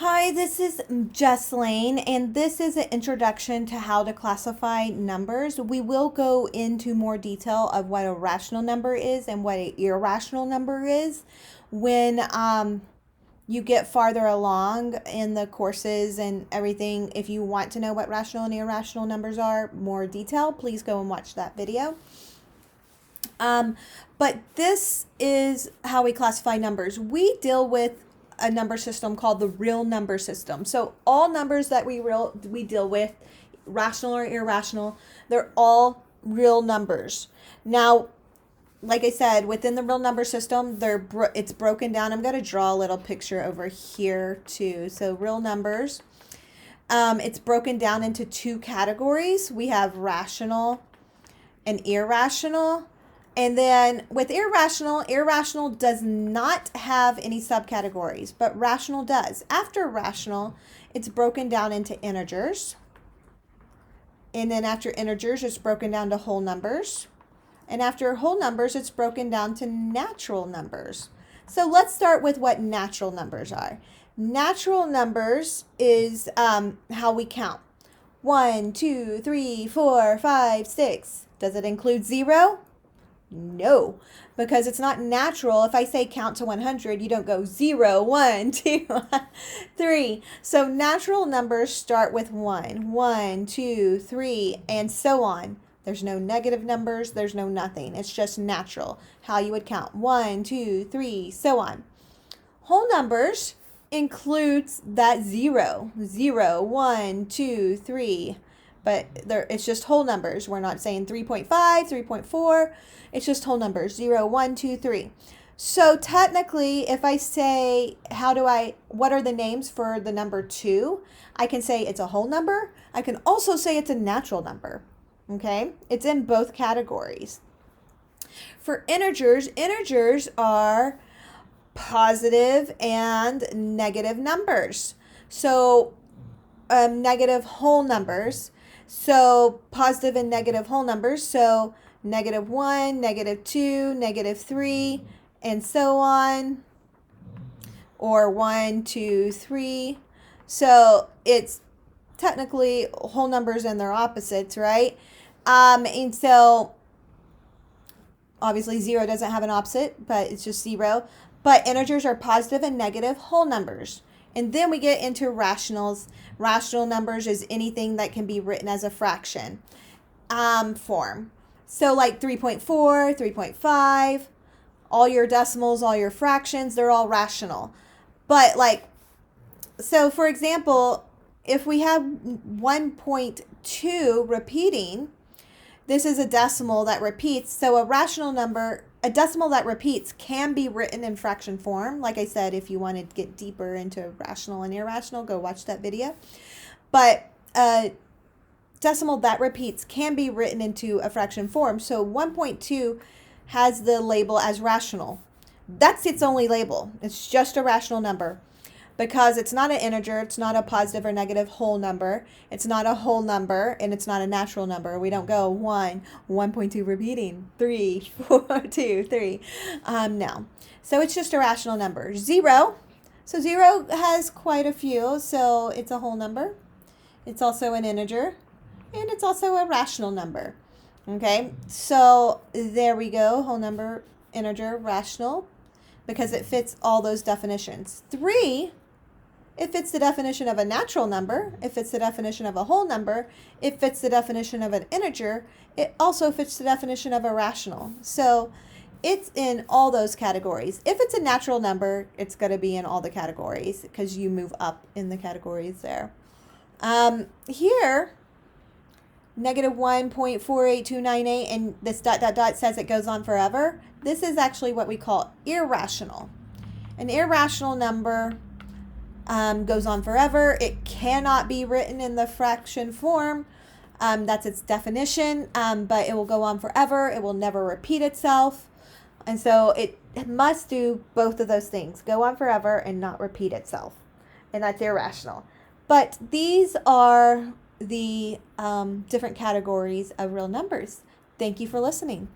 Hi, this is Jesslane, and this is an introduction to how to classify numbers. We will go into more detail of what a rational number is and what an irrational number is when you get farther along in the courses and everything. If you want to know what rational and irrational numbers are, more detail, please go and watch that video. Um, but this is how we classify numbers. We deal with a number system called the real number system. So all numbers that we deal with, rational or irrational, they're all real numbers. Now, like I said, within the real number system, it's broken down. I'm going to draw a little picture over here too. So real numbers, it's broken down into two categories. We have rational and irrational. And then with irrational does not have any subcategories, but rational does. After rational, it's broken down into integers. And then after integers, it's broken down to whole numbers. And after whole numbers, it's broken down to natural numbers. So let's start with what natural numbers are. Natural numbers is how we count. 1, 2, 3, 4, 5, 6. Does it include 0? No, because it's not natural. If I say count to 100, you don't go 0, 1, 2, 3. So natural numbers start with 1, 1, 2, 3, and so on. There's no negative numbers. There's no nothing. It's just natural, how you would count. 1, 2, 3, so on. Whole numbers includes that 0, 0, 1, 2, 3. But it's just whole numbers. We're not saying 3.5, 3.4. It's just whole numbers, 0, 1, 2, 3. So technically, if I say, what are the names for the number 2? I can say it's a whole number. I can also say it's a natural number. Okay? It's in both categories. For integers are positive and negative numbers. So negative whole numbers. So positive and negative whole numbers. So -1, -2, -3, and so on. Or 1, 2, 3. So it's technically whole numbers and their opposites, right? And so obviously 0 doesn't have an opposite, but it's just 0. But integers are positive and negative whole numbers. And then we get into rationals. Rational numbers is anything that can be written as a fraction form. So like 3.4, 3.5, all your decimals, all your fractions, they're all rational. But so for example, if we have 1.2 repeating, this is a decimal that repeats. So a decimal that repeats can be written in fraction form. Like I said, if you want to get deeper into rational and irrational, go watch that video. But a decimal that repeats can be written into a fraction form. So 1.2 has the label as rational. That's its only label. It's just a rational number. Because it's not an integer, it's not a positive or negative whole number, it's not a whole number, and it's not a natural number. We don't go 1.2 repeating, 3, 4, 2, 3. No. So it's just a rational number. 0. So 0 has quite a few, so it's a whole number. It's also an integer, and it's also a rational number. Okay, so there we go, whole number, integer, rational, because it fits all those definitions. 3, it fits the definition of a natural number. It fits the definition of a whole number. It fits the definition of an integer. It also fits the definition of a rational. So it's in all those categories. If it's a natural number, it's going to be in all the categories because you move up in the categories there. Here, -1.48298, and this ... says it goes on forever. This is actually what we call irrational. An irrational number goes on forever. It cannot be written in the fraction form. That's its definition, but it will go on forever. It will never repeat itself. And so it must do both of those things, go on forever and not repeat itself. And that's irrational. But these are the different categories of real numbers. Thank you for listening.